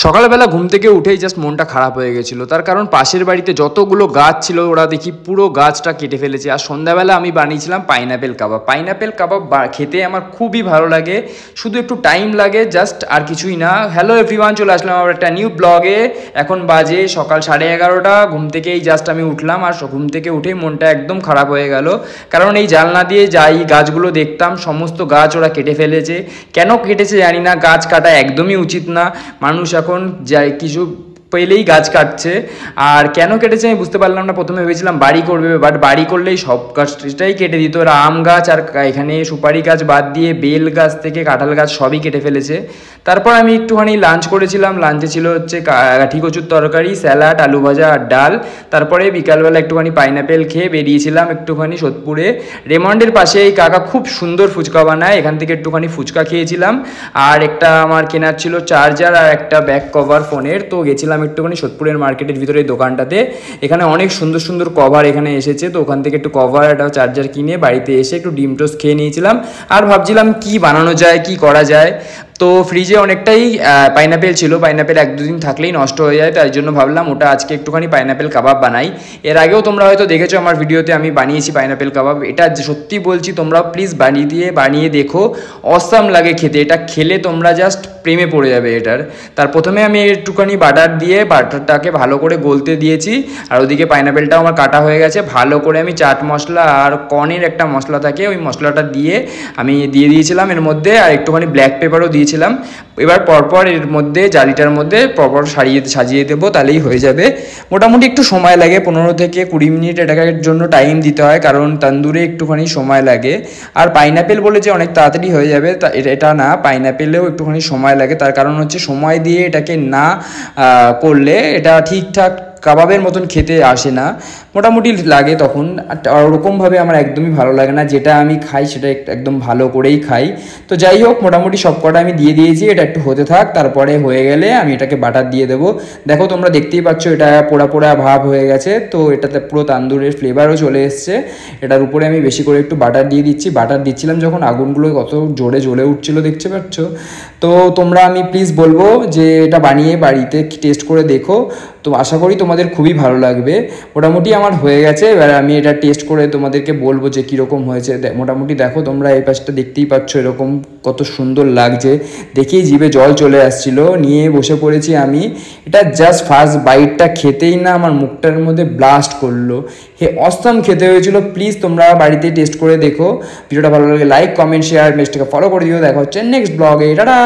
সকালবেলা ঘুম থেকে উঠেই জাস্ট মনটা খারাপ হয়ে গেছিলো, তার কারণ পাশের বাড়িতে যতগুলো গাছ ছিল ওরা দেখি পুরো গাছটা কেটে ফেলেছে। আর সন্ধ্যাবেলা আমি বানিয়েছিলাম পাইনাপেল কাবাব। পাইনাপেল কাবাব খেতে আমার খুবই ভালো লাগে, শুধু একটু টাইম লাগে জাস্ট, আর কিছুই না। হ্যালো এভরিওয়ান, চলে আসলাম আমার একটা নিউ ব্লগে। এখন বাজে সকাল 11:30। ঘুম থেকেই জাস্ট আমি উঠলাম, আর ঘুম থেকে উঠেই মনটা একদম খারাপ হয়ে গেল, কারণ এই জানলা দিয়ে যাই গাছগুলো দেখতাম, সমস্ত গাছ ওরা কেটে ফেলেছে। কেন কেটেছে জানি না, গাছ কাটা একদমই উচিত না। মানুষ এখন যাই কিছু পেলেই গাছ কাটছে, আর কেন কেটেছে আমি বুঝতে পারলাম না। প্রথমে ভেবেছিলাম বাড়ি করবে, বাট বাড়ি করলেই সব গাছটাই কেটে দিত। ওরা আম গাছ আর এখানে সুপারি গাছ বাদ দিয়ে বেল গাছ থেকে কাঁঠাল গাছ সবই কেটে ফেলেছে। তারপর আমি একটুখানি লাঞ্চ করেছিলাম। লাঞ্চে ছিল হচ্ছে কাঠি কচুর তরকারি, স্যালাড, আলু ভাজা আর ডাল। তারপরে বিকালবেলা একটুখানি পাইনাপেল খেয়ে বেরিয়েছিলাম একটুখানি সোদপুরে। রেমন্ডের পাশে এই কাকা খুব সুন্দর ফুচকা বানায়, এখান থেকে একটুখানি ফুচকা খেয়েছিলাম। আর একটা আমার কেনার ছিল চার্জার আর একটা ব্যাক কভার ফোনের, তো গেছিলাম একটুখানি সোদপুরের মার্কেটের ভিতরে এই দোকানটাতে। এখানে অনেক সুন্দর সুন্দর কভার এখানে এসেছে, তো ওখান থেকে একটু কভার একটা চার্জার কিনে বাড়িতে এসে একটু ডিম টোস্ট খেয়ে নিয়েছিলাম। আর ভাবছিলাম কি বানানো যায়, কি করা যায়। তো ফ্রিজে অনেকটাই পাইনাপেল ছিল, পাইনাপেল 1-2 দিন থাকলেই নষ্ট হয়ে যায়, তাই জন্য ভাবলাম ওটা আজকে একটুখানি পাইনাপেল কাবাব বানাই। এর আগেও তোমরা হয়তো দেখেছো আমার ভিডিওতে আমি বানিয়েছি পাইনাপেল কাবাব। এটা সত্যি বলছি, তোমরা প্লিজ বানিয়ে দেখো, অসাম লাগে খেতে। এটা খেলে তোমরা জাস্ট প্রেমে পড়ে যাবে এটার। তার প্রথমে আমি একটুখানি বাটার দিয়ে বাটারটাকে ভালো করে গলতে দিয়েছি, আর ওদিকে পাইনাপেলটাও আমার কাটা হয়ে গেছে। ভালো করে আমি চাট মশলা আর কর্নের একটা মশলা থাকে, ওই মশলাটা দিয়ে আমি দিয়ে দিয়েছিলাম এর মধ্যে, আর একটুখানি ব্ল্যাক পেপারও দিয়েছিলাম। এবার পরপর এর মধ্যে জালিটার মধ্যে পরপর সাজিয়ে দেবো, তাহলেই হয়ে যাবে। মোটামুটি একটু সময় লাগে, 15 থেকে 20 মিনিট এটার জন্য টাইম দিতে হয়, কারণ তন্দুরে একটুখানি সময় লাগে। আর পাইনাপেল বলে যে অনেক তাড়াতাড়ি হয়ে যাবে এটা না, পাইনাপেলেও একটুখানি সময় লাগে। তার কারণ হচ্ছে সময় দিয়ে এটাকে না করলে এটা ঠিকঠাক কাবাবের মতন খেতে আসে না, মোটামুটি লাগে তখন। ওরকমভাবে আমার একদমই ভালো লাগে না, যেটা আমি খাই সেটা একদম ভালো করেই খাই। তো যাই হোক, মোটামুটি সব কটা আমি দিয়ে দিয়েছি, এটা একটু হতে থাক, তারপরে হয়ে গেলে আমি এটাকে বাটার দিয়ে দেবো। দেখো তোমরা দেখতেই পাচ্ছ এটা পোড়া পোড়া ভাব হয়ে গেছে, তো এটাতে পুরো তান্দুরের ফ্লেভারও চলে এসছে। এটার উপরে আমি বেশি করে একটু বাটার দিয়ে দিচ্ছি। বাটার দিচ্ছিলাম যখন আগুনগুলো কত জোরে জ্বলে উঠছিল দেখতে পাচ্ছ। তো তোমরা আমি প্লিজ বলবো যে এটা বানিয়ে বাড়িতে টেস্ট করে দেখো, তো আশা করি তোমাদের খুবই ভালো লাগবে। মোটামুটি আমার হয়ে গেছে, এবার আমি এটা টেস্ট করে তোমাদেরকে বলবো যে কীরকম হয়েছে। মোটামুটি দেখো তোমরা এই পাশটা দেখতেই পাচ্ছ, এরকম কত সুন্দর লাগছে, দেখেই জিভে জল চলে আসছিল। নিয়ে বসে পড়েছি আমি। এটা জাস্ট ফার্স্ট বাইটটা খেতেই না আমার মুখটার মধ্যে ব্লাস্ট করলো। অসাম খেতে হয়েছিল। প্লিজ তোমরা বাড়িতে টেস্ট করে দেখো। ভিডিওটা ভালো লাগে লাইক, কমেন্ট, শেয়ার, পেজটাকে ফলো করে দিও। দেখা হচ্ছে নেক্সট ব্লগে। টাটা।